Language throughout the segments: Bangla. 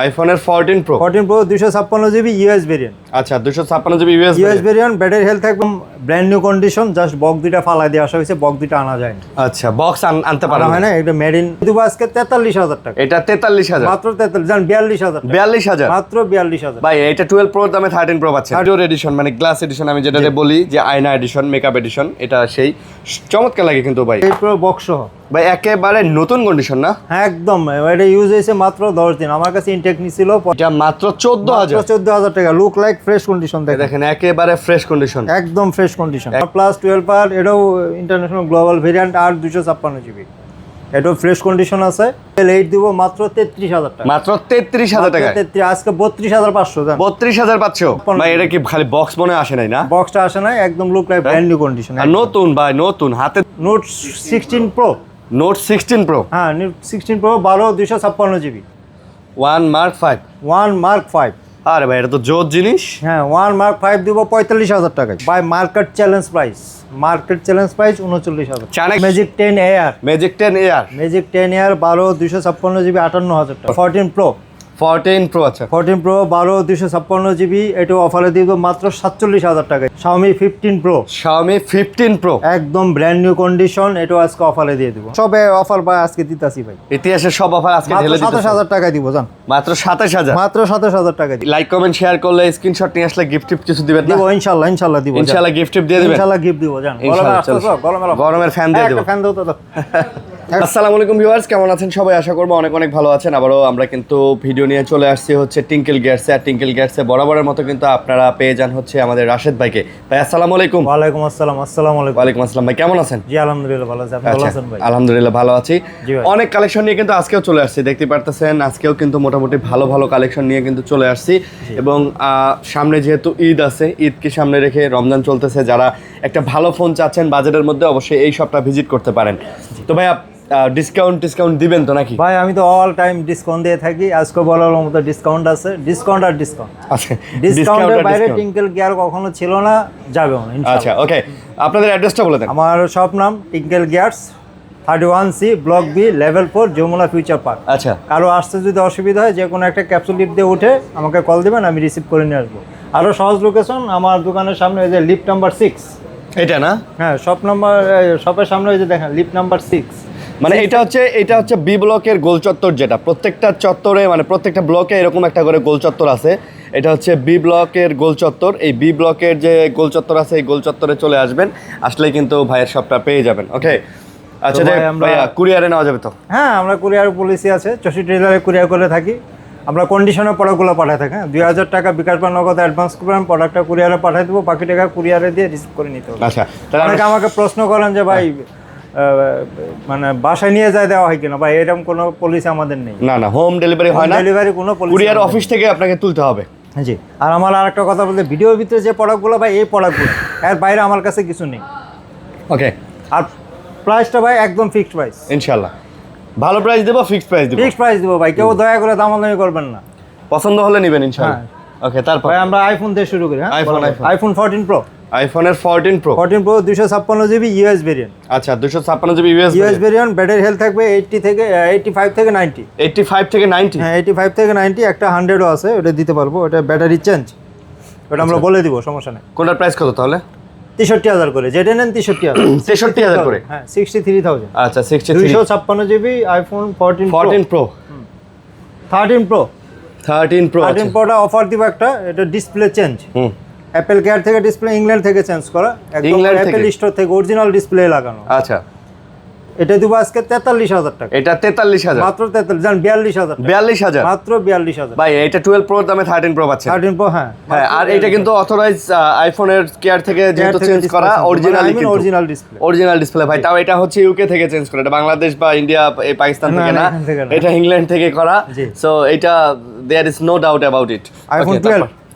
আইফোনের 14 pro 14 pro 256 GB US variant. আচ্ছা 256 GB US variant, battery health একদম brand new condition, just box দুইটা ফালাই দিয়ে আসা হয়েছে, বক্স দুইটা আনা যায় না। আচ্ছা বক্স আনতে পারা হয় না, এটা মেড ইন দিব আজকে 43,000 টাকা। এটা 43,000 মাত্র 43, জান 42,000 টাকা। 42,000 মাত্র 42,000 ভাই। এটা 12 প্রোর দামে 13 প্রো পাচ্ছেন। ভিডিও এডিশন মানে গ্লাস এডিশন, আমি যেটাতে বলি যে আয়না এডিশন, মেকআপ এডিশন, এটা সেই চমৎকার লাগে কিন্তু ভাই। এই প্রো বক্স সহ ভাই একেবারে নতুন কন্ডিশন না? হ্যাঁ একদম, এটা ইউজ হয়েছে মাত্র 10 দিন। আমার কাছে ইনটেক নিছিল এটা মাত্র 14,000 টাকা। লুক লাইক ফ্রেশ কন্ডিশন, দেখেন একেবারে ফ্রেশ কন্ডিশন, একদম ফ্রেশ কন্ডিশন। প্লাস 12 আর এটাও ইন্টারন্যাশনাল গ্লোবাল ভেরিয়েন্ট, আর 256 জিবি, এটাও ফ্রেশ কন্ডিশন আছে। 8 দিব মাত্র 33,000 টাকা। মাত্র 33,000 টাকা। আজকে 32,500 জান। 32,500 ভাই। এটা কি খালি বক্স মনে আসে নাই না? বক্সটা আসে নাই, একদম look like brand new condition. আর নতুন ভাই, নতুন হাতে নোট 16 প্রো। নোট 16 প্রো, হ্যাঁ note 16 pro 12 256 GB, 1 mark 5। 1 mark 5। আরে ভাই এটা তো জোর জিনিস। হ্যাঁ 1 মার্ক 5 দিব 45,000 টাকায়। By market challenge price, 39,000। Magic 10 air, magic 10 air, magic 10 air 12 256 GB 58,000 টাকা। 14 প্রো, 14 প্রো। আচ্ছা 14 প্রো 12 256 জিবি, এটা অফারে দিব মাত্র 47,000 টাকায়। Xiaomi 15 প্রো, Xiaomi 15 প্রো একদম ব্র্যান্ড নিউ কন্ডিশন, এটা আজকে অফারে দিয়ে দিব। সবে অফার ভাই আজকে দিতাছি ভাই, ইতিহাসের সব অফার আজকে মাত্র ঢেলে দিতেছি। 27,000 টাকা দিব জান। মাত্র 27,000, মাত্র 27,000 টাকা দিব। লাইক কমেন্ট শেয়ার করলে, স্ক্রিনশট নিয়ে আসলে গিফট টিপ কিছু দিবেন না? দিব ইনশাআল্লাহ, ইনশাআল্লাহ দিব। ইনশাআল্লাহ গিফট টিপ দিয়ে দিবেন। ইনশাআল্লাহ গিফট দিব জান। ইনশাআল্লাহ, চলো। গরমের ফ্যান দিয়ে দেব। ফ্যান দাও তো। আসসালামু আলাইকুম ভিউয়ার্স, কেমন আছেন সবাই? আশা করবো অনেক অনেক ভালো আছেন। আবারও আমরা কিন্তু ভিডিও নিয়ে চলে আসছি হচ্ছে টিঙ্কেল গিয়ারসে। আর টিঙ্কেল গিয়ারসে বরাবরের মতো কিন্তু আপনারা পেয়ে যান হচ্ছে আমাদের রাশেদ ভাইকে। ভাই আসসালামু আলাইকুম। ওয়ালাইকুম আসসালাম। আসসালামু আলাইকুম। ওয়ালাইকুম আসসালাম ভাই, কেমন আছেন? জি আলহামদুলিল্লাহ ভালো আছি, আপনি ভালো আছেন ভাই? আলহামদুলিল্লাহ ভালো আছি। জি ভাই। অনেক কালেকশন নিয়ে কিন্তু আজকেও চলে আসছি, দেখতে পারতেছেন। আজকেও কিন্তু মোটামুটি ভালো ভালো কালেকশন নিয়ে কিন্তু চলে আসছি। এবং সামনে যেহেতু ঈদ আছে, ঈদকে সামনে রেখে রমজান চলতেছে, যারা একটা ভালো ফোন চাচ্ছেন বাজেটের মধ্যে, অবশ্যই এই শপটা ভিজিট করতে পারেন। তো ভাই ডিসকাউন্ট দিবেন তো নাকি? ভাই আমি তো অল টাইম ডিসকাউন্ট দিয়ে থাকি, আজকে বলার মতো ডিসকাউন্ট আছে। ডিসকাউন্ট আর ডিসকাউন্ট, আচ্ছা ডিসকাউন্টের বাইরে টিঙ্কেল গিয়ার কখনো ছিল না, যাবেও না ইনশাআল্লাহ। আচ্ছা ওকে, আপনাদের অ্যাড্রেসটা বলে দেন। আমার শপ নাম Tinkle Gears, 31C block B, level 4, Jamuna Future Park. আচ্ছা কারো আসতে যদি অসুবিধা হয়, যে কোনো একটা ক্যাপসুল লিফট দিয়ে উঠে আমাকে কল দিবেন, আমি রিসিভ করে নিয়ে আসবো। আরও সহজ লোকেশন আমার দোকানের সামনে, ওই যে লিফট নাম্বার 6। এটা না? হ্যাঁ শপের সামনে ওই যে দেখেন লিফট নাম্বার 6। মানে এটা হচ্ছে বি ব্লকের গোল চত্বর, যেটা প্রত্যেকটা চত্বরে মানে প্রত্যেকটা ব্লকে এরকম একটা করে গোল চত্বর আছে। এটা হচ্ছে বি ব্লকের গোল চত্বর। এই বি ব্লকের যে গোল চত্বর আছে, এই গোল চত্বরে চলে আসবেন, আসলেই কিন্তু ভাইয়ের শপটা পেয়ে যাবেন। ওকে আচ্ছা, ভাইয়া কুরিয়ারে নেওয়া যাবে তো? হ্যাঁ আমরা কুরিয়ার পলিসি আছে, 64 জেলায় কুরিয়ার করে থাকি। আমরা কন্ডিশনের প্রোডাক্টগুলো পাঠাই থাকি। 2,000 টাকা বিকাশ বা নগদ অ্যাডভান্স করবেন, প্রোডাক্টটা কুরিয়ারে পাঠিয়ে দেবো, বাকি টাকা কুরিয়ারে দিয়ে রিসিভ করে নিতে হবে। আচ্ছা তাহলে অনেকে আমাকে প্রশ্ন করেন যে ভাই মানে বাসায় নিয়ে যায় দেওয়া হয় কিনা? ভাই এরকম কোনো পলিসি আমাদের নেই। না না, হোম ডেলিভারি হয় না, ডেলিভারি কোনো পলিসি, কুরিয়ার অফিস থেকে আপনাকে তুলতে হবে। জি। আর আমার আরেকটা কথা বলতে, ভিডিওর ভিতরে যে প্রোডাক্টগুলো ভাই, এই প্রোডাক্টগুলো এর বাইরে আমার কাছে কিছু নেই। ওকে। আর প্রাইসটা ভাই একদম ফিক্সড প্রাইস, ইনশাআল্লাহ ভালো প্রাইস দেবো, ফিক্সড প্রাইস দেবো। ফিক্সড প্রাইস দেবো ভাই, কেউ দয়া করে দামাদামি করবেন না। পছন্দ হলে নেবেন ইনশাআল্লাহ। ওকে তারপর ভাই আমরা আইফোন দিয়ে শুরু করি। হ্যাঁ আইফোন 14 প্রো, আইফোনের 14 প্রো 256 জিবি ইউএস ভেরিয়েন্ট। আচ্ছা 256 GB US variant, battery health থাকবে 85 থেকে 90। 85 থেকে 90? হ্যাঁ 85 থেকে 90, একটা 100ও আছে, ওটা দিতে পারবো। ওটা ব্যাটারি চেঞ্জ, ওটা আমরা বলে দিব, সমস্যা নেই। কোনটার প্রাইস কত তাহলে? 63,000 করে, যেটা নেন 63,000। 63,000 করে? হ্যাঁ 63,000। আচ্ছা 63, 256 GB iPhone 14 pro 13 pro 13 pro. 13 প্রোটা অফার দিব একটা, এটা ডিসপ্লে চেঞ্জ। অ্যাপেল কেয়ার থেকে ডিসপ্লে, ইংল্যান্ড থেকে চেঞ্জ করা, একদম অ্যাপেল স্টোর থেকে অরিজিনাল ডিসপ্লে লাগানো। আচ্ছা এটা দিব আজকে 43,000 টাকা। এটা 43,000? মাত্র 43, জান 42,000 টাকা। 42,000 মাত্র 42,000 ভাই। এটা 12 প্রোর দামে 13 প্রো পাচ্ছেন। 13 প্রো হ্যাঁ। হ্যাঁ আর এটা কিন্তু অথরাইজ আইফোনের কেয়ার থেকে যেহেতু চেঞ্জ করা, অরিজিনাল ডিসপ্লে, অরিজিনাল ডিসপ্লে ভাই। তাও এটা হচ্ছে ইউকে থেকে চেঞ্জ করা, এটা বাংলাদেশ বা ইন্ডিয়া এই পাকিস্তান থেকে না, এটা ইংল্যান্ড থেকে করা। সো এটা there is no doubt about it. IPhone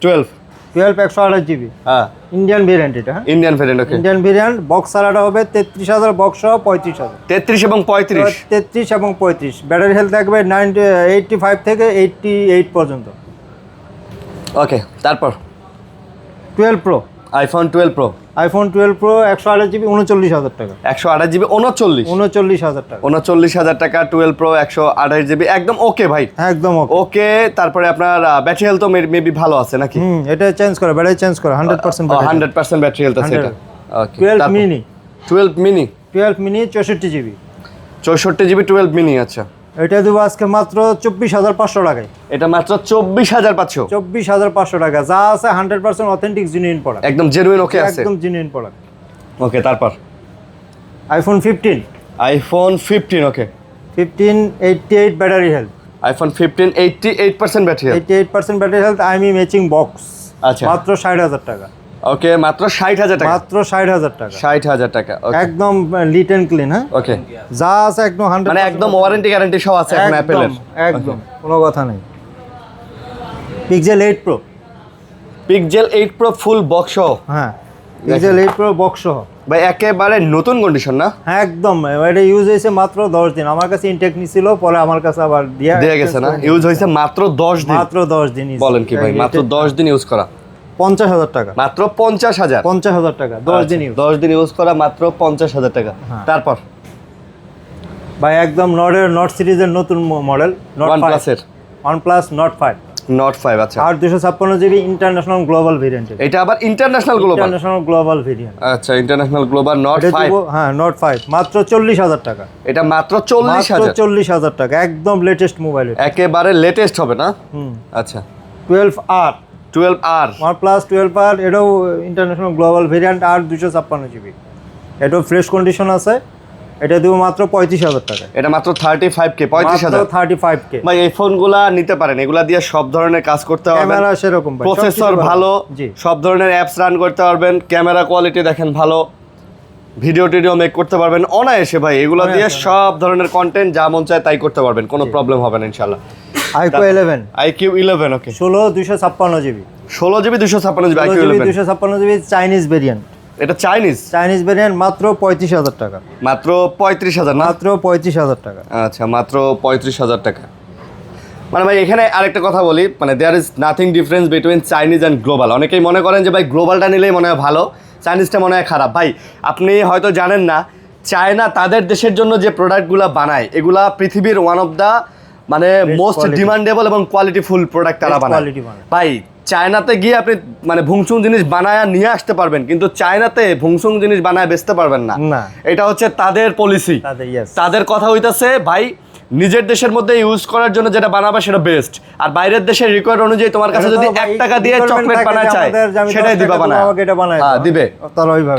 12 128 জিবি। হ্যাঁ ইন্ডিয়ান ভেরিয়েন্ট এটা। হ্যাঁ Indian variant. Okay Indian variant, box সারাটা হবে 33,000, বক্স সহ 35,000। 33 এবং 35? 33 এবং 35। ব্যাটারি হেলথ থাকবে 85 থেকে 88 পর্যন্ত। ওকে তারপর 12 pro iPhone 12 pro iPhone 12 pro 128GB 39,000 টাকা। 128 জিবি 39,000 টাকা। 39,000 টাকা 12 প্রো 128 জিবি একদম ওকে ভাই, একদম ওকে। ওকে। তারপরে আপনার ব্যাটারি হেলথ তো মেবি ভালো আছে নাকি? এটা চেঞ্জ করে, ব্যাটারি চেঞ্জ করে 100% ব্যাটারি। 100% ব্যাটারি হেলথ আছে এটা। ওকে 12 mini 12 mini 64GB 64 GB 12 mini. আচ্ছা এটা দেবো আজকে মাত্র 24,500 টাকায়। এটা মাত্র 24,500 24,500 টাকা, যা আছে 100% অথেন্টিক জেনুইন প্রোডাক্ট, একদম জেনুইন ওকে আছে। একদম জেনুইন প্রোডাক্ট। ওকে তারপর আইফোন 15 আইফোন 15 ওকে 15 88 battery health, iPhone 15 88% battery health. 88% battery health, আইমি ম্যাচিং বক্স। আচ্ছা মাত্র 60,000 টাকা। ওকে মাত্র 60,000 টাকা, মাত্র 60,000 টাকা, 60,000 টাকা। ওকে একদম লিট এন্ড ক্লিন। হ্যাঁ ওকে যা আছে একদম 100, মানে একদম ওয়ারেন্টি গ্যারান্টি সহ আছে এখন অ্যাপেলের। একদম কোনো কথা নেই। Pixel 8 pro, pixel 8 pro full box সহ। হ্যাঁ পিক্সেল 8 প্রো বক্স সহ ভাই একেবারে নতুন কন্ডিশন না? হ্যাঁ একদম। এটা ইউজ হয়েছে মাত্র 10 দিন। আমার কাছে ইনটেক ছিল, পরে আমার কাছে আবার দিয়ে গেছে না? ইউজ হয়েছে মাত্র 10 দিন। মাত্র 10 দিন। বলেন কি ভাই, মাত্র 10 দিন ইউজ করা 50,000 টাকা। মাত্র 50,000 50,000 টাকা 10 দিন ইউজ। 10 দিন ইউজ করা মাত্র 50,000 টাকা। হ্যাঁ। তারপর ভাই একদম নট সিরিজের নতুন মডেল, OnePlus এর OnePlus Nord 5 Nord 5। আচ্ছা আর 256GB ইন্টারন্যাশনাল গ্লোবাল ভেরিয়েন্ট। এটা আবার international global. International global variant. আচ্ছা ইন্টারন্যাশনাল গ্লোবাল Nord 5। হ্যাঁ Nord 5 মাত্র 40,000 টাকা। এটা মাত্র 40,000। 40,000 টাকা, একদম লেটেস্ট মোবাইল। একেবারে লেটেস্ট হবে না? আচ্ছা 12R 12R OnePlus 12R, এটাও ইন্টারন্যাশনাল গ্লোবাল ভেরিয়েন্ট, আর 256GB। এটাও ফ্রেশ কন্ডিশন আছে। এটা দেবো মাত্র 35,000 টাকা। এটা মাত্র 35K 35,000। 35K। ভাই এই ফোনগুলা নিতে পারেন, এগুলা দিয়ে সব ধরনের কাজ করতে পারবেন। ক্যামেরা সেরকম ভাই, প্রসেসর ভালো, জি সব ধরনের অ্যাপস রান করতে পারবেন। ক্যামেরা কোয়ালিটি দেখেন ভালো, ভিডিও টিডিও মেক করতে পারবেন অনায়াসে ভাই। এগুলো দিয়ে সব ধরনের কন্টেন্ট যা মন চায় তাই করতে পারবেন, কোনো প্রবলেম হবে না ইনশাআল্লাহ। iQOO 11 iQOO 11 ওকে 16 256GB 16GB 256GB iQOO 11 256GB Chinese variant. এটা চাইনিজ ভেরিয়েন্ট মাত্র 35,000 টাকা। মাত্র 35,000 না? মাত্র 35,000 টাকা। আচ্ছা মাত্র 35,000 টাকা। মানে ভাই এখানে আরেকটা কথা বলি, মানে there is nothing difference between Chinese and global. অনেকেই মনে করেন যে ভাই গ্লোবালটা নিলেই মনে হয় ভালো, চাইনিজটা মনে হয় খারাপ। ভাই আপনি হয়তো জানেন না, চায়না তাদের দেশের জন্য যে প্রোডাক্টগুলো বানায় এগুলা পৃথিবীর ওয়ান অফ দ্য মানে মোস্ট ডিমান্ডেবল এবং কোয়ালিটিফুল প্রোডাক্ট তারা বানায়। ভাই চায়নাতে গিয়ে আপনি মানে ভুংসুং জিনিস বানায় নিয়ে আসতে পারবেন, কিন্তু চায়নাতে ভুংসুং জিনিস বানায় বেচতে পারবেন না। এটা হচ্ছে তাদের পলিসি, তাদের কথা হইতাছে ভাই নিজের দেশের মধ্যে ইউজ করার জন্য যেটা বানাবে সেটা বেস্ট, আর বাইরের দেশের রিকোয়ার্ড অনুযায়ী তোমার কাছে যদি 1 টাকা দিয়ে চকলেট বানায় চায় সেটাই দিবা বানায়। হ্যাঁ দিবে,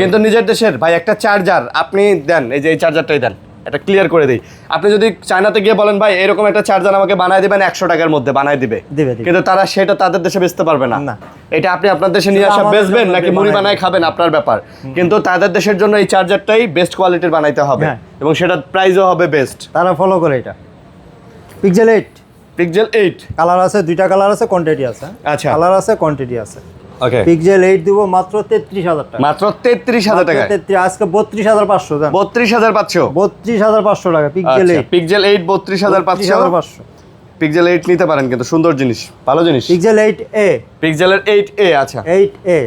কিন্তু নিজের দেশের ভাই একটা চার্জার আপনি দেন, এই যে এই চার্জারটাই দেন, এটা ক্লিয়ার করে দেই। আপনি যদি চায়নাতে গিয়ে বলেন ভাই এরকম একটা চার্জার আমাকে বানায় দিবেন 100 টাকার মধ্যে, বানায় দিবে, কিন্তু তারা সেটা তাদের দেশে বেচতে পারবে না। এটা আপনি আপনার দেশে নিয়ে আসা বেচবেন নাকি মুড়ি বানায় খাবেন আপনার ব্যাপার, কিন্তু তাদের দেশের জন্য এই চার্জারটাই বেস্ট কোয়ালিটির বানাইতে হবে এবং সেটা প্রাইসও হবে বেস্ট। তারা ফলো করে এটা। পিক্সেল 8 কালার আছে, দুইটা কালার আছে, কোয়ান্টিটি আছে। আচ্ছা কালার আছে, কোয়ান্টিটি আছে। ওকে পিক্সেল 8 দিব মাত্র 33,000 টাকা। মাত্র 33,000 টাকা। আজকে 32,500 দেন। 32,500 32,500 টাকা পিক্সেল 8। পিক্সেল 8 32,500। পিক্সেল 8 নিতে পারেন, কিন্তু সুন্দর জিনিস, ভালো জিনিস। পিক্সেল 8A, পিক্সেলের 8A। আচ্ছা 8A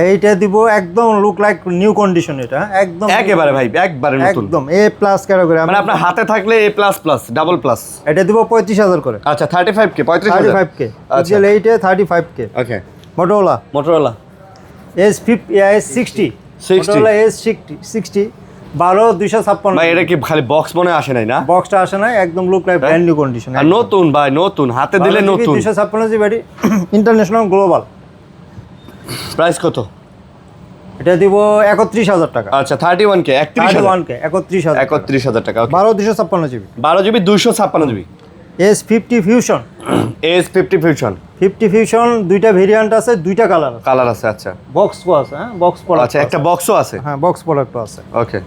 এইটা দিব একদম লুক লাইক নিউ কন্ডিশন। এটা একদম একেবারে ভাই একবারে নতুন, একদম A+ ক্যাটাগরি, মানে আপনার হাতে থাকলে A++ ডাবল প্লাস। এটা দিব 35,000 করে। আচ্ছা 35K 35K pixel 8A 35K। ওকে মোটরোলা S60 মোটরোলা S60 12256। ভাই এটা কি খালি বক্স মনে আসে নাই না? বক্সটা আসে নাই, একদম look like brand new condition, আর নতুন ভাই, নতুন হাতে দিলে নতুন। 256GB international global. প্রাইস কত? এটা দিব 31,000 টাকা। আচ্ছা 31K 31,000 টাকা। 12 256GB 12GB 256GB। S50 fusion 50 fusion দুইটা ভেরিয়েন্ট আছে, দুইটা কালার আছে। আচ্ছা বক্স আছে, হ্যাঁ বক্স প্রোডাক্ট। আচ্ছা একটা বক্সও আছে, হ্যাঁ বক্স প্রোডাক্ট আছে। ওকে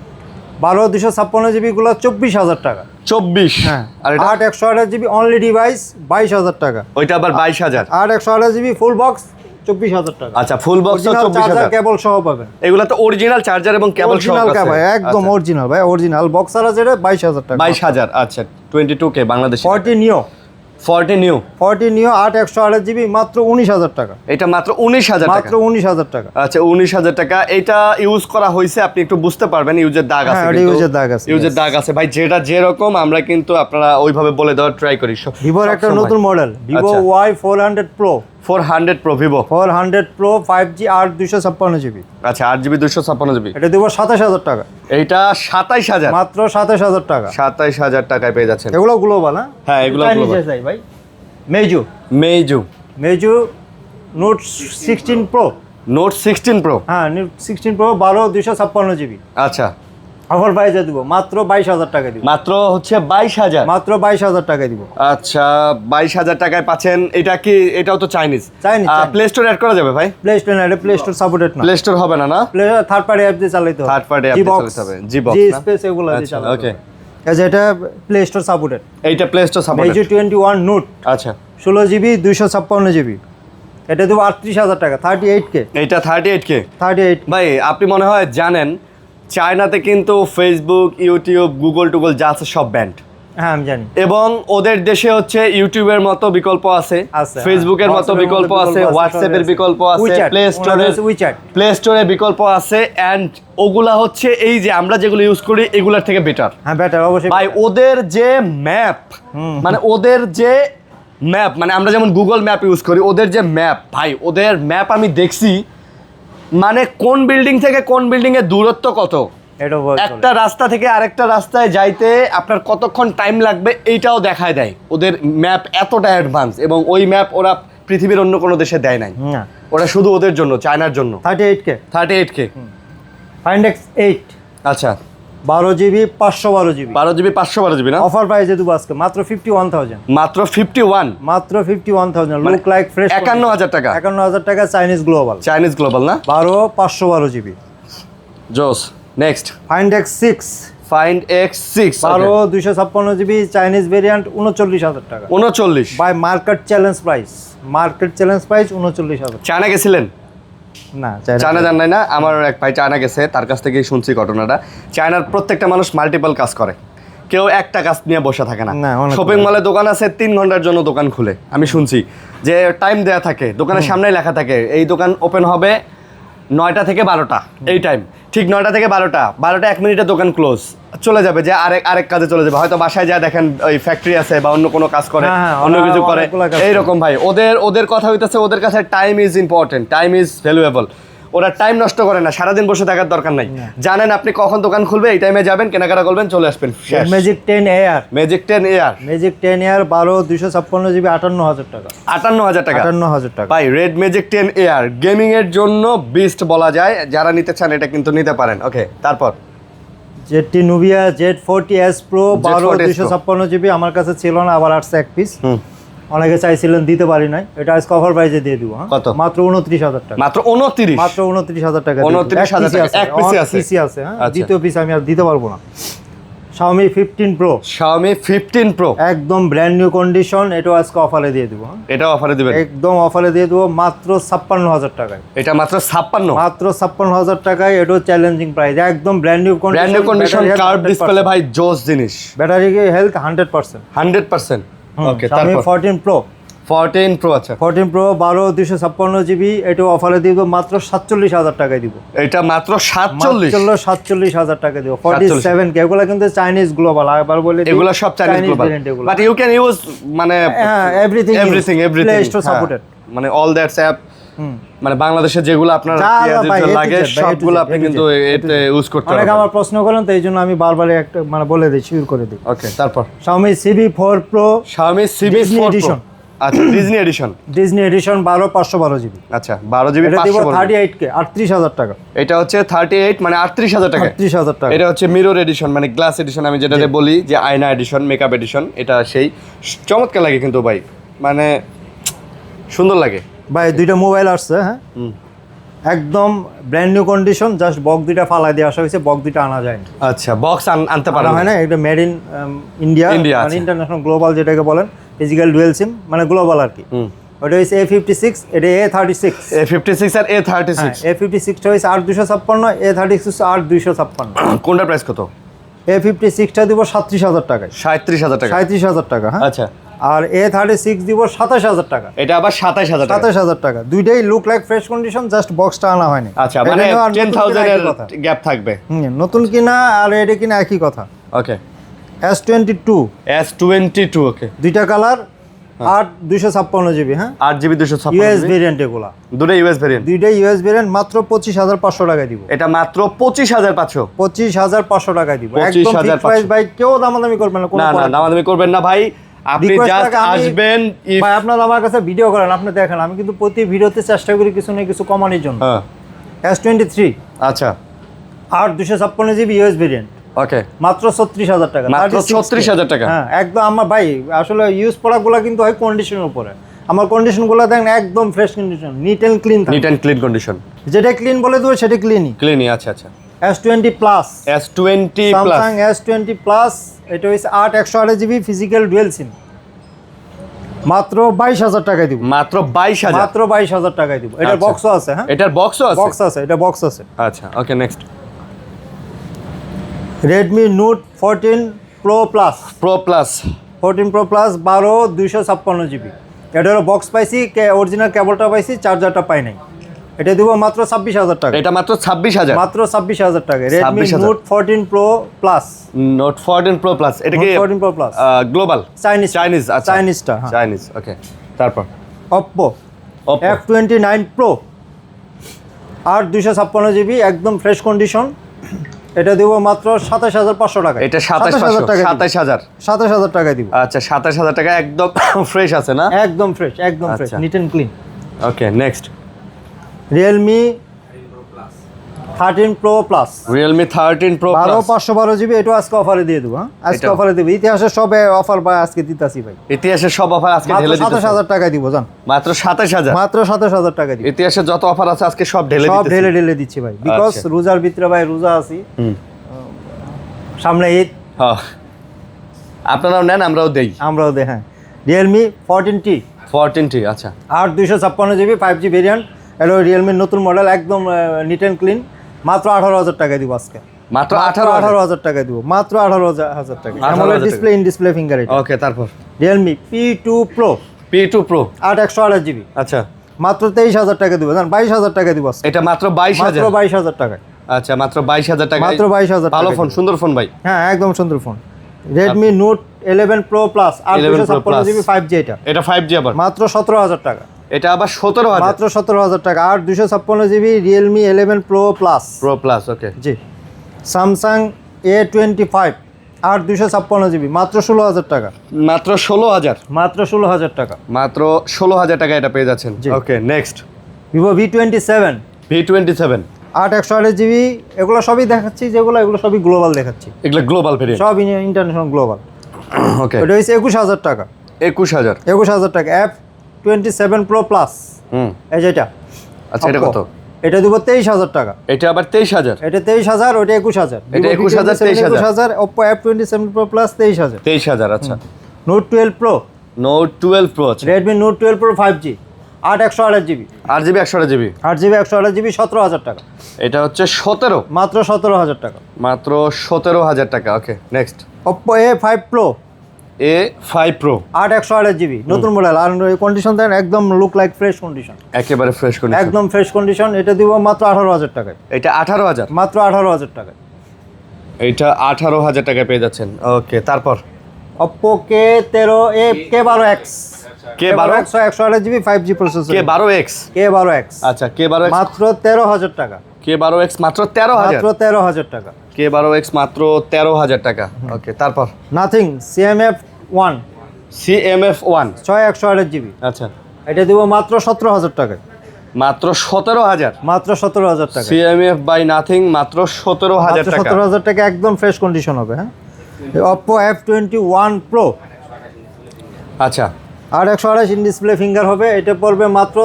12 256GB গুলো 24,000 টাকা। 24। হ্যাঁ আর 8 128GB অনলি ডিভাইস 22,000 টাকা। ওইটা আবার 22,000। 8 128GB ফুল বক্স 24,000 টাকা। আচ্ছা ফুল বক্স 24,000। কেবল সহ পাবেন। এগুলা তো অরিজিনাল চার্জার এবং কেবল সহ আছে ভাই, একদম অরিজিনাল ভাই, অরিজিনাল বক্স আর আছে 22,000 টাকা। 22,000। আচ্ছা 22K বাংলাদেশী। 40 নিও 40 নিউ 40 নিউ 8 128 জিবি মাত্র 19,000 টাকা। এটা মাত্র 19,000 টাকা। মাত্র 19,000 টাকা। আচ্ছা 19,000 টাকা। এটা ইউজ করা হয়েছে, আপনি একটু বুঝতে পারবেন ইউজের দাগ আছে। হ্যাঁ, কিন্তু ইউজের দাগ আছে, ইউজের দাগ আছে ভাই, যেটা যেরকম আমরা কিন্তু আপনারা ওইভাবে বলে দেওয়ার ট্রাই করি। ভিভোর একটা নতুন model Vivo Y400 pro 400 pro Vivo 400 pro 5G 8 256 GB. আচ্ছা 8GB 256GB, এটা দেবো 27,000 টাকা। এইটা 27,000, মাত্র 27,000 টাকা। 27,000 টাকায় পেয়ে যাচ্ছেন। এগুলো গ্লোবাল। হ্যাঁ, এগুলো Chinese global। SI ভাই। মেজু মেজু নোট 16 প্রো। Note 16 pro. হ্যাঁ, নোট 16 প্রো 12 256 জিবি। আচ্ছা অফার প্রাইসে দিব মাত্র 22,000 টাকা দিব। মাত্র হচ্ছে 22,000। মাত্র 22,000 টাকা দিব। আচ্ছা 22,000 টাকায় পাচ্ছেন। এটা কি, এটাও তো চাইনিজ। প্লে স্টোর অ্যাড করা যাবে ভাই? প্লে স্টোর না, এটা প্লে স্টোর সাপোর্টেড না। প্লে স্টোর হবে না? প্লে থার্ড পার্টি অ্যাপ দিয়ে চালাতে হবে। থার্ড পার্টি অ্যাপ দিয়ে চালাতে হবে। জি বক্স জি না? স্পেস এগুলো দিয়ে আচ্ছা, চালাতে হবে। ওকে। এটা প্লে স্টোর সাপোর্টেড। এইটা প্লে স্টোর সাপোর্ট। মেজু 21 নোট আচ্ছা 16 জিবি 256 জিবি। এটা দেবো 38,000 টাকা। 38K। এইটা 38K। 38 ভাই আপনি মনে হয় জানেন চায়নাতে কিন্তু ফেসবুক, ইউটিউব, গুগল যা আছে সব ব্যান্ড। হ্যাঁ আমি জানি। এবং ওদের দেশে হচ্ছে ইউটিউবের মতো বিকল্প আছে, আছে, ফেসবুকের হ্যাঁ। মতো WhatsApp-এর বিকল্প মতো আছে, বিকল্প আছে, হোয়াটসঅ্যাপের সবই আছে। বিকল্প আছে, WeChat, WeChat। প্লে স্টোরে বিকল্প আছে। অ্যান্ড ওগুলা হচ্ছে এই যে আমরা যেগুলো ইউজ করি এগুলার থেকে বেটার। হ্যাঁ বেটার অবশ্যই। ভাই ওদের যে ম্যাপ, মানে ওদের যে ম্যাপ, মানে আমরা যেমন গুগল ম্যাপ ইউজ করি, ওদের যে ম্যাপ, ভাই ওদের ম্যাপ আমি দেখছি, মানে কোন বিল্ডিং থেকে কোন বিল্ডিং এর দূরত্ব কত, এটা একটা রাস্তা থেকে আরেকটা রাস্তায় যাইতে আপনার কতক্ষণ টাইম লাগবে এইটাও দেখায় দেয়। ওদের ম্যাপ এতটা অ্যাডভান্স, এবং ওই ম্যাপ ওরা পৃথিবীর অন্য কোনো দেশে দেয় নাই। না, ওরা শুধু ওদের জন্য, চায়নার জন্য। 38K। 38K। Find X8 আচ্ছা 12 জিবি 512 জিবি। 12GB 512GB না? অফার প্রাইসে দেবো আজকে মাত্র 51,000। মাত্র 51। মাত্র 51,000। Look like fresh. 51,000 টাকা। 51,000 টাকা চাইনিজ গ্লোবাল। চাইনিজ গ্লোবাল না? 12 512 জিবি। জোস। Next Find X6 find X6 12 256 GB Chinese variant 39,000 টাকা। 39। By market challenge price. Market challenge price 39,000। China গেছিলেন? না চায়না জান নাই না? আমার এক ভাই চায়না গেছে, তার কাছ থেকেই শুনছি ঘটনাটা। চায়নার প্রত্যেকটা মানুষ মাল্টিপল কাজ করে, কেউ একটা কাজ নিয়ে বসে থাকে না। না, অনেক শপিং মলে দোকান আছে, 3 ঘন্টার জন্য দোকান খুলে। আমি শুনছি যে টাইম দেয়া থাকে, দোকানের সামনেই লেখা থাকে এই দোকান ওপেন হবে 9টা থেকে 12টা, এই টাইম ঠিক 9টা থেকে 12টা 1 মিনিটে দোকান ক্লোজ, চলে যাবে যে আরেক কাজে চলে যাবে। হয়তো বাসায় যা দেখেন ওই ফ্যাক্টরি আছে বা অন্য কোনো কাজ করে, হ্যাঁ, অন্য কিছু করে, অনেকগুলা কাজ এইরকম ভাই। ওদের কথা হইতেছে, ওদের কাছে time is important, time is valuable. ওরা টাইম নষ্ট করে না, সারাদিন বসে থাকার দরকার নাই। জানেন আপনি কখন দোকান খুলবে, এই টাইমে যাবেন, কেনাকাটা করবেন, চলে আসবেন। Magic 10 air. Magic 10 air. Magic 10 air 12 256 GB 58,000 টাকা। 58,000 টাকা। 58,000 টাকা। ভাই রেড ম্যাজিক 10 এয়ার গেমিং এর জন্য বেস্ট বলা যায়। যারা নিতে চান এটা কিন্তু নিতে পারেন। ওকে, তারপর Z Nubia Z40S Pro 12 256 GB আমার কাছে ছিল না, আবার আসছে এক পিস। অনেকে চাইছিলেন, দিতে পারি নাই। এটা আজকে অফার প্রাইসে দিয়ে দিব। কত? মাত্র 29,000 টাকা। মাত্র 29। মাত্র 29,000 টাকা। 29,000 টাকা, এক পিসই আছে। পিসি আছে, হ্যাঁ। আচ্ছা। দ্বিতীয় পিস আমি আর দিতে পারবো না। Xiaomi 15 Pro Xiaomi 15 Pro একদম ব্র্যান্ড নিউ কন্ডিশন, এটাও আজকে অফারে দিয়ে দিব। এটা অফারে দিবেন? একদম অফারে দিয়ে দেবো মাত্র 56,000 টাকায়। এটা মাত্র 56। মাত্র 56,000 টাকায়। এটাও চ্যালেঞ্জিং প্রাইস, একদম brand new condition. Brand new condition, curve display ভাই, জোস জিনিস। Battery health 100%। 100%। ওকে, Xiaomi তারপর 14 Pro 14 Pro। আচ্ছা 14 Pro 12 256 জিবি, এটাও অফারে দিব মাত্র 47,000 টাকায় দিব। এটা মাত্র 47। 47,000 টাকা দিব। 47 কে এগুলা কিন্তু চাইনিজ গ্লোবাল, আবার বলে দিই, এগুলো সব Chinese global, but you can use মানে এভরিথিং প্লে স্টোর সাপোর্টেড, মানে অল দ্যাটস অ্যাপ, মানে বাংলাদেশে যেগুলো আপনার লাগে সবগুলো আপনি কিন্তু এতে ইউজ করতে অনেক পারবেন। আমার প্রশ্ন করেন, তো এই জন্য আমি বারবার একটা মানে বলে দিই, শিওর করে দিই। ওকে, তারপর Xiaomi CB4 Pro Xiaomi CB4 Disney Pro। Edition। আচ্ছা Disney edition. Disney edition 12 512 GB. আচ্ছা 12GB এটা দিব 512। 38K 38,000 টাকা। এটা হচ্ছে 38 মানে 38,000 টাকা। 38,000 টাকা। এটা হচ্ছে মিরর এডিশন, মানে গ্লাস এডিশন, আমি যেটাতে বলি যে আয়না এডিশন, মেকআপ এডিশন। এটা সেই চমৎকার লাগে কিন্তু ভাই, মানে সুন্দর লাগে ভাই। দুইটা মোবাইল আসছে, হ্যাঁ, একদম brand new condition, just box দুইটা ফালাই দিয়ে আসা হয়েছে, বক্স দুইটা আনা যায় না। আচ্ছা বক্স আনতে পারা হয় না, এটা মেড ইন ইন্ডিয়া, মানে ইন্টারন্যাশনাল গ্লোবাল যেটাকে বলেন, ফিজিক্যাল ডুয়েল সিম, মানে গ্লোবাল আর কি। ওটা হচ্ছে A56, এটা A36। A56 আর A36। A56টা হচ্ছে 8256, A36 হচ্ছে 8256। কোনটা প্রাইস কত? A56টা দিব 37,000 টাকায়। 37,000 টাকা। 37,000 টাকা, হ্যাঁ। আচ্ছা আর A36 দিব 27000 টাকা। এটা আবার 27000 টাকা। 27000 টাকা, দুইটাই look like fresh condition, just বক্সটা আনা হয়নি। আচ্ছা, মানে 10000 এর গ্যাপ থাকবে। নতুন কিনা আর এটা কিনা একই কথা। ওকে, S22 S22 ওকে, দুইটা কালার, 8 256 জিবি, হ্যাঁ 8GB 256 ইউএস ভেরিয়েন্ট, এগুলা দুটো ইউএস ভেরিয়েন্ট, দুইটাই ইউএস ভেরিয়েন্ট, মাত্র 25500 টাকায় দিব। এটা মাত্র 25500, 25500 টাকায় দিব, একদম 25500 ফিক্স প্রাইস ভাই, কেউ দামাদামি করবে না, কোনো না না product। দামাদামি করবেন না ভাই, আপনি Request জাস্ট থাকে আমি- আসবেন। ভাই আপনারা আমার কাছে ভিডিও করেন, আপনি দেখেন, আমি কিন্তু প্রতি ভিডিওতে চেষ্টা করি কিছু না কিছু কমানোর জন্য। হ্যাঁ, S23 আচ্ছা 8 256 জিবি ইউএস ভেরিয়েন্ট, ওকে, মাত্র 36000 টাকা, মাত্র 36K 36000 টাকা। হ্যাঁ একদম। আমার ভাই আসলে ইউজ প্রোডাক্টগুলো কিন্তু হয় কন্ডিশনের উপরে, আমার কন্ডিশনগুলো দেখেন একদম fresh condition, neat and clean, neat and clean condition, যেটা ক্লিন বলে দেবো সেটা ক্লিনই। ক্লিনই, আচ্ছা আচ্ছা। S20 plus, S20 plus, Samsung S20 plus, এটা হচ্ছে 8 জিবি ফিজিক্যাল ডুয়েল সিম, মাত্র 22000 টাকায় দিব, মাত্র 22000, মাত্র 22000 টাকায় দিব। এটার আচ্ছা। বক্সও আছে, হ্যাঁ এটার বক্সও আছে, বক্স আছে, এটা বক্স আছে। আচ্ছা okay, next Redmi note 14 pro plus, pro plus, 14 pro plus 12 256 GB, এটারও বক্স পাইছি, অরিজিনাল কেবলটা পাইছি, চার্জারটা পাই নাই। এটা দিব মাত্র 26000 টাকা, এটা মাত্র 26000, মাত্র 26000 টাকা। Redmi 26,000 note 14 pro plus, note 14 pro plus, এটা কি 14 pro plus global Chinese, Chinese, আচ্ছা চাইনিজটা, হ্যাঁ। চাইনিজ, ওকে। তারপর Oppo Oppo F29 Pro 8 256 GB, একদম ফ্রেশ কন্ডিশন, এটা দিব মাত্র 27500 টাকা। এটা 27500, টাকা 27000, 27000 টাকায় দিব, আচ্ছা 27000 টাকা, একদম ফ্রেশ আছে না? একদম ফ্রেশ, একদম ফ্রেশ, আচ্ছা। Neat and clean. Okay, next Realme 13 Pro Plus Realme 13 Pro Plus, 512 GB, এটা আজকে অফারে দিয়ে দেবো, হ্যাঁ আজকে এটাও? অফারে দেবো, ইতিহাসে সবে অফার বা আজকে দিতাছি ভাই, ইতিহাসের সব অফার আজকে মাত্র ঢেলে দিতেছে, 27000 টাকায় দিব, জান মাত্র 27000, মাত্র 27000 টাকায় দিব, ইতিহাসে যত অফার আছে আজকে সব ঢেলে সব দিতেছে। ঢেলে ঢেলে দিচ্ছি ভাই, বিকজ আচ্ছা। রোজার ভিতরে ভাই রোজা আছি, হুম, সামনে ঈদ, হ্যাঁ, আপনারাও নেন, আমরাও দেই। আমরাও দে, হ্যাঁ। Realme 14T 14T, আচ্ছা 8 256 জিবি 5G ভেরিয়েন্ট, এটা রিয়েলমির নতুন মডেল, একদম নিট অ্যান্ড ক্লিন, মাত্র 18000 টাকায় দিব আজকে, মাত্র 18000, 18000 টাকায় দিব, মাত্র 18000 টাকা। 18,000 AMOLED display, in display finger, এটা ওকে। তারপর Realme P2 Pro P2 Pro, 8 GB, আচ্ছা মাত্র 23000 টাকা দিব, জান 22000 টাকা দিব আজকে, এটা মাত্র মাত্র 22000, 22000 টাকায়, আচ্ছা মাত্র 22000 টাকা, মাত্র 22000 ভালো টাকা ফোন, দিব। সুন্দর ফোন ভাই। হ্যাঁ একদম সুন্দর phone. Redmi Note 11 Pro Plus 11 Pro 8 GB 5G, এটা এটা 5G আবার, মাত্র 17000 টাকা, এটা আবার 17000, মাত্র 17000 টাকা। 8 GB Realme 11 Pro Plus, Pro Plus, ওকে। জি। Samsung A25 8 জিবি, মাত্র 16000 টাকা, মাত্র 16000, মাত্র 16000 টাকা। মাত্র 16000 টাকা এটা পেয়ে যাচ্ছেন। জি। Okay, next Vivo V27 V27, 8 GB, এগুলো সবই দেখাচ্ছি, যেগুলো এগুলো সবই গ্লোবাল দেখাচ্ছি, এগুলো গ্লোবাল ভেরিয়েন্ট, সব ইন্টারন্যাশনাল গ্লোবাল। ওকে। এটা হচ্ছে 21000 টাকা, 21000, 21000 টাকা। F27 Pro Plus, হুম, এই যেটা, আচ্ছা এটা Oppo, কত? এটা দিব 23000 টাকা, এটা আবার 23000, এটা 23000, ওটা 21000, এটা 21000, 23000। Oppo F27 Pro Plus 23000। 23000, আচ্ছা। Note 12 Pro, Note 12 Pro, আচ্ছা Redmi Note 12 Pro 5G 8 GB, 8GB 128GB, 8 GB 17000 টাকা, এটা হচ্ছে 17, মাত্র 17000 টাকা। মাত্র 17000 টাকা। Okay, next Oppo A5 Pro A5 Pro, 8 GB, নতুন মডেল, আর কন্ডিশন দেন একদম লুক লাইক ফ্রেশ কন্ডিশন, একেবারে ফ্রেশ কন্ডিশন, একদম ফ্রেশ কন্ডিশন, এটা দিব মাত্র 18000 টাকায়, এটা 18000, মাত্র 18000 টাকায়। এটা 18000 টাকায় পেয়ে যাচ্ছেন। ওকে, তারপর Oppo K12 K12X, K12 128 GB 5G processor, K12X, K12X, আচ্ছা K12X, মাত্র 13000 টাকা, K12X মাত্র 13000, মাত্র 13000 টাকা। K12X মাত্র 13000 টাকা। ওকে, তারপর নাথিং CMF 1 CMF1, 128 জিবি, আচ্ছা এটা দিব মাত্র 17000 টাকায়, মাত্র 17000, মাত্র 17000 টাকা, CMF বাই নাথিং মাত্র 17000 মাত্র টাকা। 17000 টাকা, একদম ফ্রেশ কন্ডিশন হবে, হ্যাঁ। Oppo F21 Pro আচ্ছা 8 ইন ডিসপ্লে ফিঙ্গার হবে, এটা পড়বে মাত্র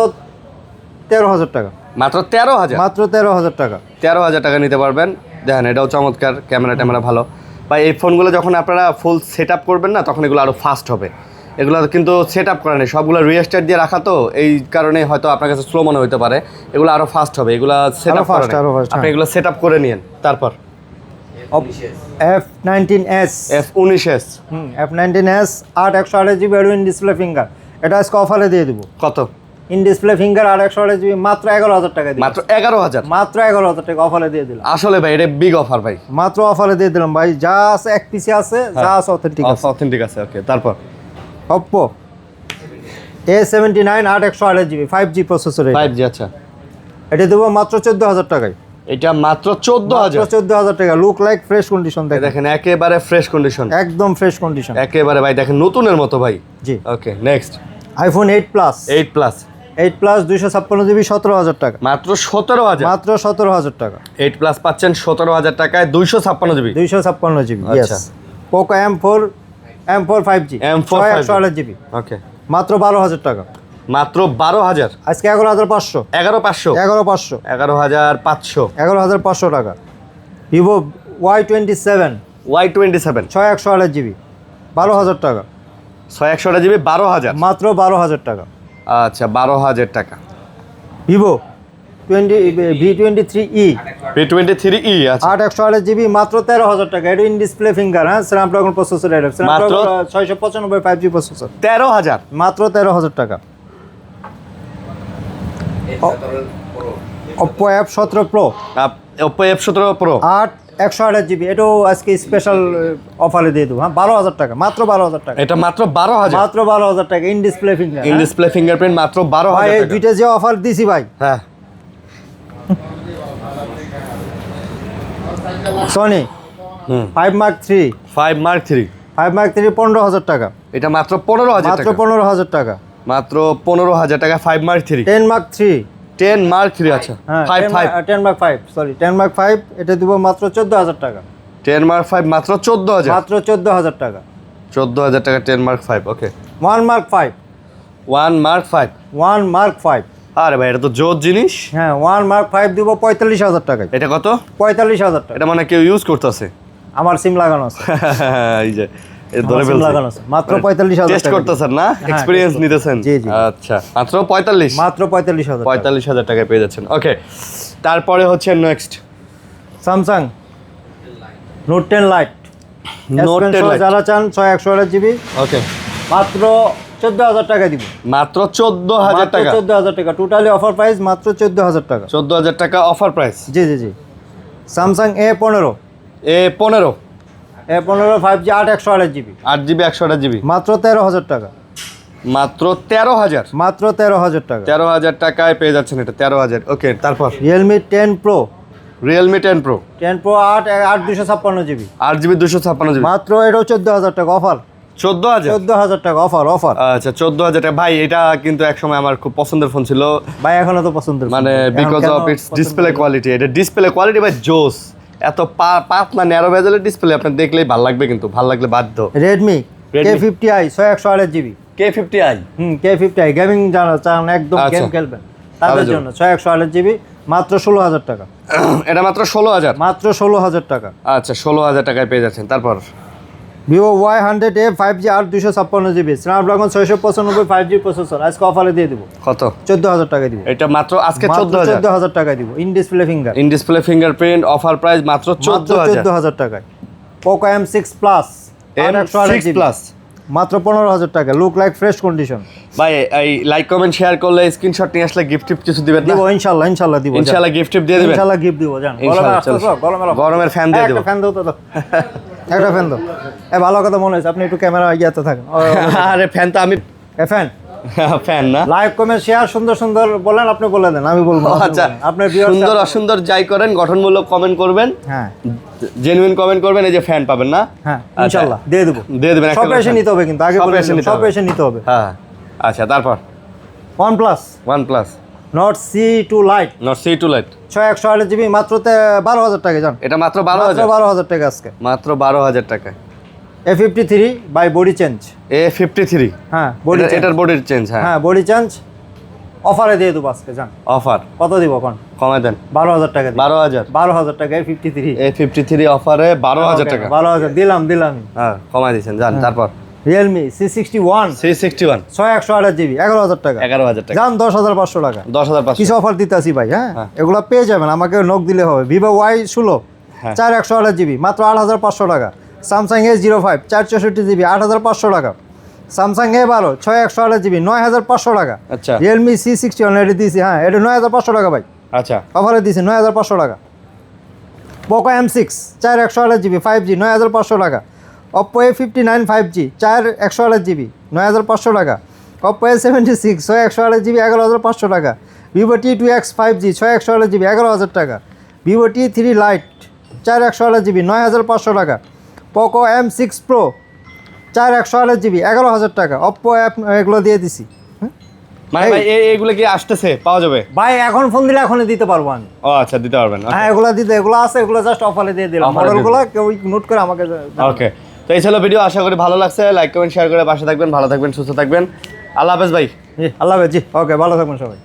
13000 টাকা, মাত্র 13000, মাত্র 13000 টাকা। 13000 টাকা নিতে পারবেন। দেখেন এটাও চমৎকার, ক্যামেরা ভালো। বা এই ফোনগুলো যখন আপনারা ফুল সেট আপ করবেন না, তখন এগুলো আরও ফাস্ট হবে। এগুলো কিন্তু সেট আপ করা নেই, সবগুলো রিস্টার্ট দিয়ে রাখা, তো এই কারণে হয়তো আপনার কাছে স্লো মনে হতে পারে। এগুলো আরও ফাস্ট হবে, এগুলো সেট আপ আরো fast, আরো fast, আপনি হ্যাঁ। এগুলো সেট আপ করে নিন। তারপর F19s F19s F19s 8/128GB in display finger, এটা আজকে অফারে দিয়ে দিব। কত? ইন ডিসপ্লে ফিঙ্গার 8/128GB মাত্র 11,000 টাকা দিই। মাত্র 11,000? মাত্র 11,000 টাকা অফারে দিয়ে দিলাম। আসলে ভাই এটা বিগ অফার ভাই, মাত্র অফারে দিয়ে দিলাম ভাই। যা আছে এক পিসে আছে, যা আছে অথেন্টিক আছে। অথেন্টিক আছে। ওকে, তারপর Oppo A79 8/128GB 5G processor, 5G। আচ্ছা, এটা দেবো মাত্র 14,000 টাকায়। এটা মাত্র 14,000? 14,000 টাকা। লুক লাইক ফ্রেশ কন্ডিশন দেখেন একেবারে ফ্রেশ কন্ডিশন, একদম ফ্রেশ কন্ডিশন একেবারে ভাই দেখেন নতুনের মতো ভাই। জি। Okay, next iPhone 8 plus 8 plus 256GB 17,000 টাকা। মাত্র 17,000? মাত্র 17,000 টাকা। 8 প্লাস পাচ্ছেন 17,000 টাকায় 256GB। 256GB, আচ্ছা। Yes. Poco M4 5G M4 6/128GB ওকে, মাত্র 12,000 টাকা। মাত্র 12,000? আজকে 11,500 11,500? 11,500 11,500 11,500 টাকা। ভিভো Y27 Y27 6/128GB 12,000 টাকা। 6/128GB 12,000? মাত্র 12,000 টাকা। আচ্ছা, 12,000 টাকা। Vivo V23e P23e? আচ্ছা, 8/128GB মাত্র 13,000 টাকা। এটা ইন ডিসপ্লে ফিঙ্গার, হ্যাঁ, স্ন্যাপড্রাগন প্রসেসর, এটা স্ন্যাপড্রাগন 695 5G প্রসেসর। 13,000? মাত্র 13,000 টাকা। Oppo F17 Pro Oppo F17 Pro 8/128GB, এটাও আজকে স্পেশাল অফারে দিয়ে দেবো, হ্যাঁ, 12,000 টাকা। মাত্র 12,000 টাকা। এটা মাত্র 12,000? মাত্র 12,000 টাকা in display finger. In display fingerprint মাত্র ভাই 12,000 এই টাকা। দুইটা যে অফার দিছি ভাই, হ্যাঁ, সনি 5 Mark 3 5 Mark 3 15,000 টাকা। এটা মাত্র 15,000 মাত্র টাকা? 15,000 টাকা। মাত্র 15,000 টাকা 5 Mark 3। 10 Mark 3 10 Mark 3 আচ্ছা, হ্যাঁ 10 Mark 5 সরি 10 Mark 5 এটা দিব মাত্র 14,000 টাকা। 10 Mark 5 মাত্র 14,000? মাত্র 14,000 টাকা। 14,000 টাকা 10 Mark 5। ওকে, 1 Mark 5 1 Mark 5? 1 Mark 5 আরে ভাই এটা তো জোর জিনিস। হ্যাঁ 1 Mark 5 দিব 45,000 টাকায়। এটা কত? 45,000 টাকা। এটা মানে কেউ ইউজ করতেছে? আমার সিম লাগানো আছে। এই যে এই ধরে আমার সিম ফেলছে। লাগানো আছে। মাত্র 45,000 টেস্ট টাকা। করতেছেন না, হ্যাঁ, এক্সপেরিয়েন্স test নিতেছেন? জি, জি। আচ্ছা, মাত্র 45? মাত্র 45,000 টাকা। 45,000 টাকায় পেয়ে যাচ্ছেন। ওকে, তারপরে হচ্ছে next Samsung note 10 light note 10 light. যারা চান 6/128GB ওকে, মাত্র 14,000 টাকা দিব। মাত্র 14,000 টাকা? 14,000 টাকা টোটালি অফার প্রাইস মাত্র 14,000 টাকা। 14,000 টাকা অফার প্রাইস। জি জি জি। Samsung A15 A15 5G 8/128GB 8GB 128GB মাত্র 13,000 টাকা। মাত্র 13,000? মাত্র 13,000 টাকা। 13,000 টাকায় পেয়ে যাচ্ছেন এটা 13,000। ওকে, তারপর Realme 10 Pro Realme 10 Pro 8/256GB 8GB 256GB মাত্র এটাও 14,000 টাকা অফার। 14,000? 14,000 টাকা অফার। আচ্ছা, 14,000 টাকা। ভাই এটা কিন্তু একসময় আমার খুব পছন্দের ফোন ছিল, ভাই এখনো তো পছন্দের মানে because of its display quality. এটা ডিসপ্লে কোয়ালিটি ভাই জোস। এত পাতলা ন্যারো বেজেলের ডিসপ্লে আপনার দেখলেই ভালো লাগবে, কিন্তু ভালো লাগলে বাধ্য। Redmi K50i 6/128GB K50i K50i gaming জানা চান, একদম আচ্ছা। গেম খেলবেন তাদের জন্য 6/128GB মাত্র 16,000 টাকা। এটা মাত্র 16,000? মাত্র 16,000 টাকা। আচ্ছা, 16,000 টাকায় পেয়ে যাচ্ছেন। তারপর Vivo Y100A 5G 8/256GB Snapdragon 695 5G processor আজকে অফারে দিয়ে দিব। কত? 14,000 টাকা দিব। এটা মাত্র আজকে মাত্র 14,000? 14,000 টাকা দিব in display finger. In display fingerprint offer price মাত্র 14,000? 14,000 টাকায়। Poco M6 plus M6 plus মাত্র 15,000 টাকা। Look like fresh condition. ভাই এই লাইক কমেন্ট শেয়ার করলে স্ক্রিনশট নিয়ে আসলে গিফট টিপ কিছু দিবেন না? দিব ইনশাআল্লাহ, ইনশাআল্লাহ দিব। ইনশাআল্লাহ গিফট টিপ দিয়ে দিবেন? ইনশাআল্লাহ গিফট দিব জান। ইনশাআল্লাহ, গরমের ফ্যান দিয়ে দেব। একটা ফ্যান দাও তো দাও। একটা ফ্যান দাও। ভালো কথা মনে হয়েছে, আপনি একটু ক্যামেরা ইয়াতে থাকেন। আরে ফ্যান তো আমি ফ্যান ফ্যান না। লাইক কমেন্ট শেয়ার সুন্দর সুন্দর বলেন, আপনি বলে দেন, আমি বলবো। আচ্ছা, আপনার সুন্দর অসুন্দর যাই করেন, গঠনমূলক কমেন্ট করবেন, হ্যাঁ জেনুইন কমেন্ট করবেন, এই যে ফ্যান পাবেন না? হ্যাঁ ইনশাআল্লাহ দিয়ে দেব। দিয়ে দিবেন। সব এসে নিতে হবে কিন্তু, আগে সব বলে এসে নিতে সব হবে। এসে নিতে হবে। হ্যাঁ, আচ্ছা, তারপর OnePlus OnePlus Nord C2 Lite Nord C2 Lite 6/128GB মাত্র 12,000 টাকা জান। এটা মাত্র মাত্র 12,000? 12,000 টাকা আজকে। মাত্র 12,000 টাকা। A53 by body change. A53 হ্যাঁ বডি এটার বডির চেঞ্জ? হ্যাঁ, হ্যাঁ বডি চেঞ্জ অফারে দিয়ে দেবো আজকে জান। অফার কত দিব কোন? কমায় দেন। 12,000 টাকা দিব। 12,000? 12,000 টাকা A53 A53 অফারে 12,000 টাকা? 12,000 দিলাম। হ্যাঁ, কমায় দিয়েছেন জান। তারপর রিয়েলমি C61 C61 6/128GB 11,000 টাকা। 11,000 টাকা। জান 10,500 টাকা। 10,500? কিছু অফার দিতে আসি ভাই, হ্যাঁ এগুলা পেয়ে যাবেন, আমাকে নক দিলে হবে। ভিভো Y16 হ্যাঁ। 4/128 GB মাত্র 8,500 টাকা। স্যামসাং A05 464 GB 8,500 টাকা। স্যামসাং A12 6/128 GB 9,500 টাকা। আচ্ছা। রিয়েলমি C61 এটা দিয়েছি, হ্যাঁ এটা 9,500 টাকা ভাই, আচ্ছা অফারে দিয়েছি 9,500 টাকা। পোকো M6 4/128 GB 5G 9,500 টাকা। Oppo A59 5G 4/128 GB 9,500 টাকা। Oppo A76 6/128 GB 11,500 টাকা। Vivo T2X 5G 6/128 GB 11,000 টাকা। Vivo T3 Lite 4/128 GB 9,500 টাকা। Poco M6 Pro 4/128 GB 11,000 টাকা। Oppo অ্যাপ এগুলো দিয়ে দিছি। মানে ভাই এগুলো কি আসতেছে, পাওয়া যাবে? ভাই এখন ফোন দিলে এখনই দিতে পারবো আমি। ও আচ্ছা, দিতে পারবেন। হ্যাঁ এগুলো দিতে, এগুলো আছে, এগুলো জাস্ট অফারে দিয়ে দিলাম। Offer এ দিয়ে মডেলগুলো কেউ নোট করে আমাকে ওকে, তো এই ছিল ভিডিও। আশা করি ভালো লাগছে। লাইক কমেন্ট শেয়ার করে পাশে থাকবেন। ভালো থাকবেন, সুস্থ থাকবেন। আল্লাহ হাফেজ ভাই। জি আল্লাহ হাফেজ। জি ওকে, ভালো থাকবেন সবাই।